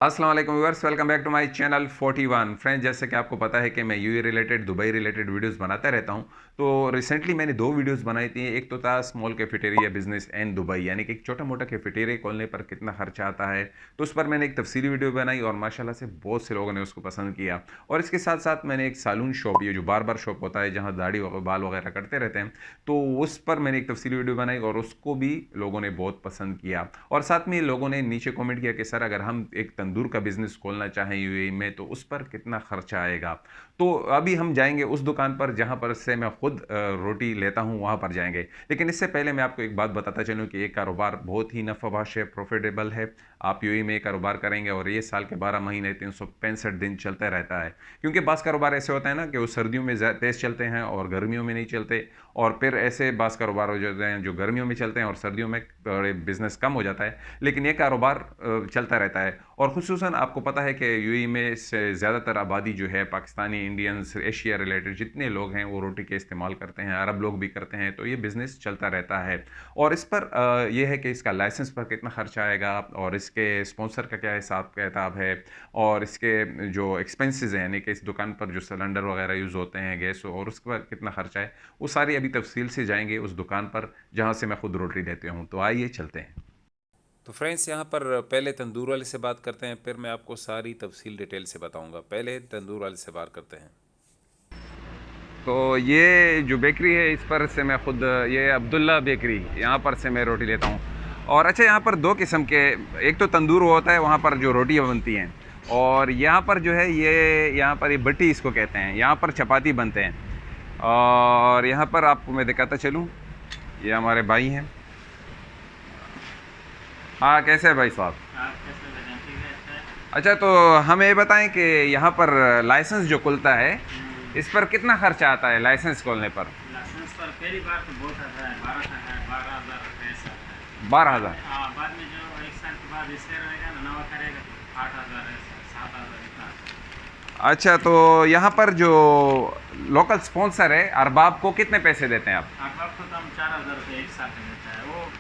अस्सलाम वालेकुम viewers, welcome back to my channel 41 friends. जैसे कि आपको पता है कि मैं UAE related, Dubai related videos बनाता रहता हूं। तो रिसेंटली मैंने दो वीडियोस बनाई थी। एक तो था small cafeteria business in Dubai, यानी कि एक छोटा मोटा कैफेटेरिया खोलने पर कितना खर्चा आता है। तो उस पर मैंने एक तफसीली वीडियो बनाई और माशाल्लाह से बहुत से लोगों ने उसको पसंद किया। और इसके साथ साथ मैंने एक सैलून शॉप, ये जो बार्बर शॉप होता है जहाँ दाढ़ी बाल वगैरह कटते रहते हैं, तो उस पर मैंने एक तफसीली वीडियो बनाई और उसको भी लोगों ने बहुत पसंद किया। और साथ में लोगों ने नीचे कमेंट किया कि सर, अगर हम एक तंदूर का बिजनेस खोलना चाहें यूएई में तो उस पर कितना खर्चा आएगा। तो अभी हम जाएंगे उस दुकान पर जहां पर से मैं खुद रोटी लेता हूं, वहां पर जाएंगे। लेकिन इससे पहले मैं आपको एक बात बताता चलूं कि ये कारोबार बहुत ही नफ़ाबख्श है, प्रॉफिटेबल है। आप यूएई में कारोबार करेंगे और ये साल के 12 महीने 365 दिन चलता रहता है। क्योंकि बास कारोबार ऐसे होता है ना कि वो सर्दियों में तेज़ चलते हैं और गर्मियों में नहीं चलते। और फिर ऐसे बास कारोबार हो जाते हैं जो गर्मियों में चलते हैं और सर्दियों में थोड़े बिजनेस कम हो जाता है। लेकिन ये कारोबार चलता रहता है। और खुसूसन आपको पता है कि यूएई में से ज़्यादातर आबादी जो है पाकिस्तानी, इंडियंस, एशिया रिलेटेड जितने लोग हैं वो रोटी के इस्तेमाल करते हैं, अरब लोग भी करते हैं। तो ये बिज़नेस चलता रहता है। और इस पर यह है कि इसका लाइसेंस पर कितना खर्चा आएगा और इसके स्पॉन्सर का क्या हिसाब किताब है, और इसके जो एक्सपेंसेस हैं, यानी कि इस दुकान पर जो सिलेंडर वगैरह यूज़ होते हैं, गैस, और उसका कितना खर्चा है, वो सारी अभी तफसील से जाएंगे उस दुकान पर जहाँ से मैं खुद रोटी लेते हूँ। तो आइए चलते हैं। तो फ्रेंड्स, यहाँ पर पहले तंदूर वाले से बात करते हैं, फिर मैं आपको सारी तफसील डिटेल से बताऊंगा। पहले तंदूर वाले से बात करते हैं। तो ये जो बेकरी है, इस पर से मैं खुद, ये अब्दुल्ला बेकरी, यहाँ पर से मैं रोटी लेता हूँ। और अच्छा, यहाँ पर दो किस्म के, एक तो तंदूर होता है वहाँ पर जो रोटियाँ बनती हैं, और यहाँ पर जो है ये, यहाँ पर ये बट्टी इसको कहते हैं, यहाँ पर चपाती बनते हैं। और यहाँ पर आपको मैं दिखाता चलूँ, ये हमारे भाई हैं। हाँ, कैसे है भाई साहब? आप कैसे भेजें? ठीक है, अच्छा है। अच्छा, तो हमें ये बताएं कि यहाँ पर लाइसेंस जो खुलता है, इस पर कितना खर्चा आता है लाइसेंस खोलने पर? लाइसेंस पर पहली बार तो बहुत आता है, 12 है, 12,000 ऐसा है। बारह बाद में, हज़ार हाँ, बाद में जो एक साल के बाद इससे रहेगा ना, नवा करेगा तो 8,000 ऐसा, 7,000 इतना। अच्छा, तो यहाँ पर जो लोकल स्पॉन्सर है अरबाब को कितने पैसे देते हैं आप? अब आपको तो हम 4,000 रुपये एक साल का देता है। वो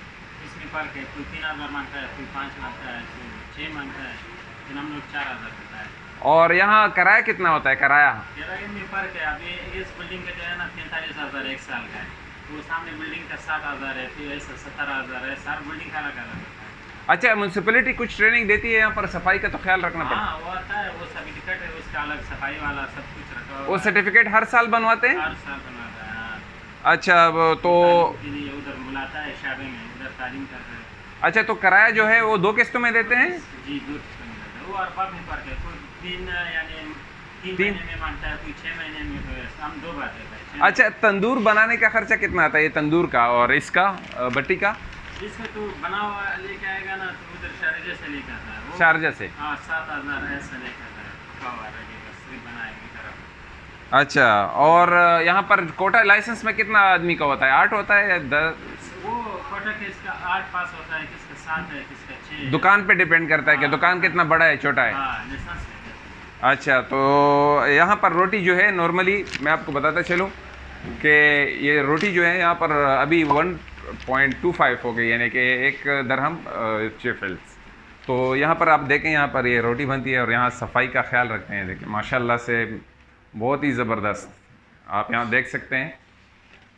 इसमें फर्क है, कोई 3,000 मांगता है, कोई 5 मांगता है, कोई 6 मांगता है, लेकिन हम लोग 4,000 देता है। और यहाँ किराया कितना होता है, किराया? किराए में फर्क है। अभी इस बिल्डिंग का जो है ना 43,000 एक साल का है, तो वो सामने बिल्डिंग का 7,000 है, फिर ऐसा 17,000 है। सार बिल्डिंग का अलग अलग होता है। अच्छा, म्यूनसिपैलिटी कुछ ट्रेनिंग देती है यहाँ पर, सफाई का तो ख्याल रखना पड़ता हाँ, वो आता है, वो सर्टिफिकेट है उसका अलग, सफाई वाला सब कुछ रखा है? वो हुआ है। सर्टिफिकेट हर साल बनवाते हैं? हर साल बनवाता है, हाँ। अच्छा, वो तो तालीम के लिए उधर बुलाता है, शादी में उधर तालीम करते हैं। अच्छा, तो किराया जो है वो दो किस्तों में देते हैं? जी, दूर से मिलता है। वो अरबा में फर्क है, कोई तीन यानी 3 महीने तीन। में मांगता है, कोई 6 महीने में। तो हम दो बात है भाई, 6 अच्छा, महीने। तंदूर बनाने का खर्चा कितना आता है, ये तंदूर का और इसका बट्टी का? इसका तो बना हुआ लेके आएगा ना, तो उधर शारजा से लेकर आता है वो। शारजा से? हाँ, 7,000 ऐसा लेकर आता है, पका हुआ लगेगा, सिर्फ बनाएगी तरफ। अच्छा, और यहाँ पर कोटा लाइसेंस में कितना आदमी का होता है, 8 होता है या 10? वो कोटा किसका 8 पास होता है, किसका 7 है, किसका 6 है। दुकान पे डिपेंड करता है कि हाँ, दुकान कितना बड़ा है, छोटा है। हाँ, लाइसेंस है। अच्छा, तो यहाँ पर रोटी जो है नॉर्मली मैं आपको बताता चलूँ कि ये रोटी जो है यहाँ पर अभी 1.25 हो गई, यानी कि 1 दरहम 6 फिल्स। तो यहाँ पर आप देखें, यहाँ पर ये रोटी बनती है और यहाँ सफाई का ख्याल रखते हैं। देखिए माशाल्लाह से बहुत ही ज़बरदस्त, आप यहाँ देख सकते हैं।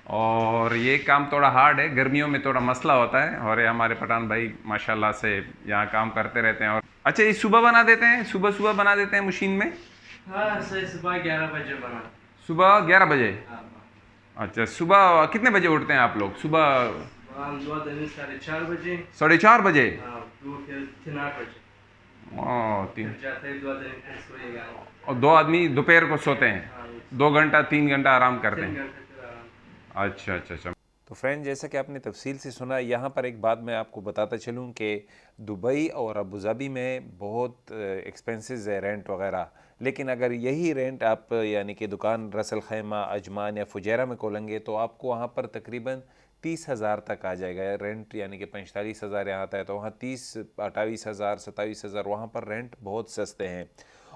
और ये काम थोड़ा हार्ड है, गर्मियों में थोड़ा मसला होता है, और ये हमारे पठान भाई माशाल्लाह से यहाँ काम करते रहते हैं। और अच्छा, ये सुबह बना देते हैं, सुबह सुबह बना देते हैं मशीन में? हाँ, सही, सुबह 11 बजे बना। सुबह 11 बजे? हाँ, अच्छा, सुबह कितने बजे उठते हैं आप लोग सुबह? सुबह हम दो दिन 4:30 बजे। 4:30 बजे? हाँ, तो फिर 8 बजे तीन। फिर जाते हैं, 2 दिन फिर सोएगा। और दो आदमी दोपहर को सोते हैं? हाँ, 2 घंटा 3 घंटा आराम करते 3 हैं? घंटे फिर आराम। अच्छा अच्छा अच्छा। तो फ्रेंड, जैसा कि आपने तफसील से सुना, यहाँ पर एक बात मैं आपको बताता चलूँ कि दुबई और अबू धाबी में बहुत एक्सपेंसेस है, रेंट वगैरह। लेकिन अगर यही रेंट आप यानी कि दुकान रसल खैमा, अजमान या फुजैरा में खोलेंगे तो आपको वहाँ पर तकरीबन 30,000 तक आ जाएगा रेंट। यानी कि 45,000 यहाँ आता है, तो वहाँ 30, 28,000, 27,000, वहाँ पर रेंट बहुत सस्ते हैं।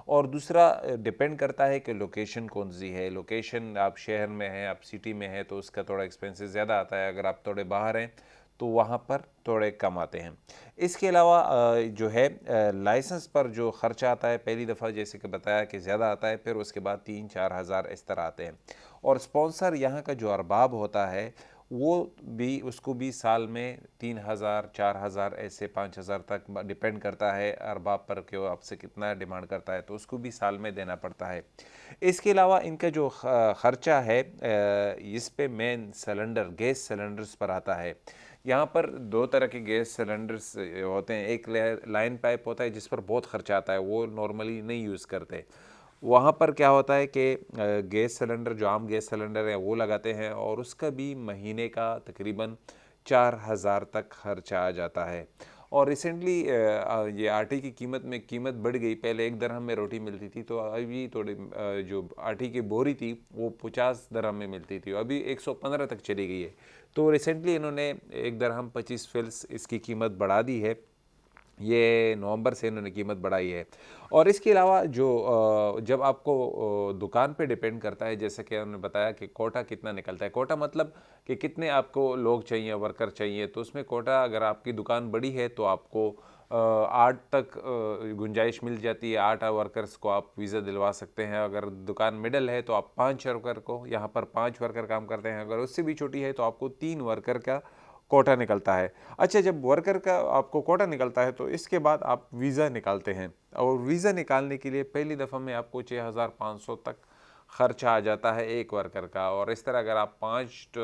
और दूसरा डिपेंड करता है कि लोकेशन कौन सी है। लोकेशन, आप शहर में हैं, आप सिटी में हैं, तो उसका थोड़ा एक्सपेंसेस ज़्यादा आता है। अगर आप थोड़े बाहर हैं तो वहाँ पर थोड़े कम आते हैं। इसके अलावा जो है लाइसेंस पर जो ख़र्चा आता है पहली दफ़ा जैसे कि बताया कि ज़्यादा आता है, फिर उसके बाद 3-4 हज़ार इस तरह आते हैं। और स्पॉन्सर यहाँ का जो अरबाब होता है वो भी, उसको भी साल में 3,000 4,000 ऐसे 5,000 तक डिपेंड करता है अरबाब पर कि वो आपसे कितना डिमांड करता है, तो उसको भी साल में देना पड़ता है। इसके अलावा इनका जो ख़र्चा है इस पे मेन सिलेंडर गैस सिलेंडर्स पर आता है। यहाँ पर दो तरह के गैस सिलेंडर्स होते हैं, एक लाइन पाइप होता है जिस पर बहुत ख़र्चा आता है, वो नॉर्मली नहीं यूज़ करते। वहाँ पर क्या होता है कि गैस सिलेंडर जो आम गैस सिलेंडर है वो लगाते हैं और उसका भी महीने का तकरीबन 4,000 तक खर्चा आ जाता है। और रिसेंटली ये आटे की कीमत बढ़ गई। पहले 1 दरहम में रोटी मिलती थी, तो अभी थोड़ी जो आटे की बोरी थी वो 50 दरहम में मिलती थी, अभी 115 तक चली गई है। तो रिसेंटली इन्होंने 1 दरहम 25 फिल्स इसकी कीमत बढ़ा दी है। ये नवंबर से इन्होंने कीमत बढ़ाई है। और इसके अलावा जो जब आपको दुकान पे डिपेंड करता है, जैसे कि उन्होंने बताया कि कोटा कितना निकलता है। कोटा मतलब कि कितने आपको लोग चाहिए, वर्कर चाहिए, तो उसमें कोटा अगर आपकी दुकान बड़ी है तो आपको 8 तक गुंजाइश मिल जाती है। 8 वर्कर्स को आप वीज़ा दिलवा सकते हैं। अगर दुकान मिडल है तो आप 5 वर्कर को, यहाँ पर 5 वर्कर काम करते हैं। अगर उससे भी छोटी है तो आपको 3 वर्कर का कोटा निकलता है। अच्छा, जब वर्कर का आपको कोटा निकलता है तो इसके बाद आप वीज़ा निकालते हैं, और वीज़ा निकालने के लिए पहली दफ़ा में आपको 6,500 तक खर्चा आ जाता है एक वर्कर का। और इस तरह अगर आप 5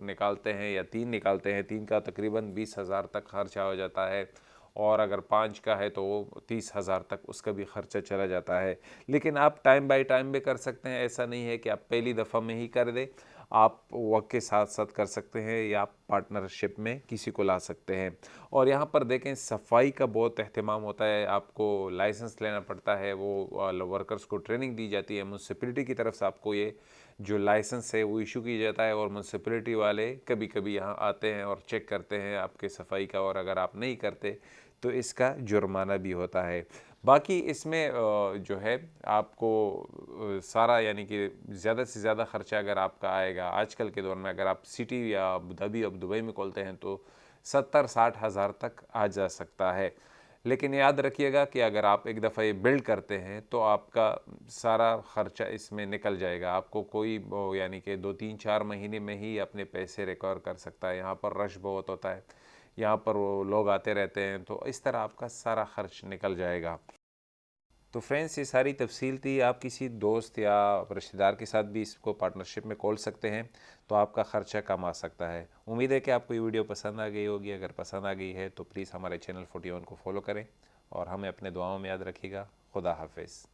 निकालते हैं या 3 निकालते हैं, 3 का तकरीबन 20,000 तक खर्चा हो जाता है, और अगर 5 का है तो वो 30,000 तक उसका भी खर्चा चला जाता है। लेकिन आप टाइम बाय टाइम भी कर सकते हैं, ऐसा नहीं है कि आप पहली दफ़ा में ही कर दें। आप वक्त के साथ साथ कर सकते हैं, या आप पार्टनरशिप में किसी को ला सकते हैं। और यहाँ पर देखें सफाई का बहुत अहतमाम होता है, आपको लाइसेंस लेना पड़ता है, वो वर्कर्स को ट्रेनिंग दी जाती है, म्यूनसिपैलिटी की तरफ से आपको ये जो लाइसेंस है वो इशू की जाता है, और म्यूनसिपैलिटी वाले कभी कभी यहाँ आते हैं और चेक करते हैं आपके सफाई का, और अगर आप नहीं करते तो इसका जुर्माना भी होता है। बाकी इसमें जो है आपको सारा यानी कि ज़्यादा से ज़्यादा ख़र्चा अगर आपका आएगा आजकल के दौर में, अगर आप सिटी या अबू धाबी अब दुबई में खोलते हैं तो 70-60 हज़ार तक आ जा सकता है। लेकिन याद रखिएगा कि अगर आप एक दफ़ा ये बिल्ड करते हैं तो आपका सारा ख़र्चा इसमें निकल जाएगा। आपको कोई यानी कि 2-3-4 महीने में ही अपने पैसे रिकवर कर सकता है। यहाँ पर रश बहुत होता है, यहाँ पर वो लोग आते रहते हैं, तो इस तरह आपका सारा खर्च निकल जाएगा। तो फ्रेंड्स, ये सारी तफसील थी। आप किसी दोस्त या रिश्तेदार के साथ भी इसको पार्टनरशिप में खोल सकते हैं, तो आपका ख़र्चा कम आ सकता है। उम्मीद है कि आपको ये वीडियो पसंद आ गई होगी। अगर पसंद आ गई है तो प्लीज़ हमारे चैनल 41 को फॉलो करें, और हमें अपने दुआओं में याद रखिएगा। खुदा हाफिज़।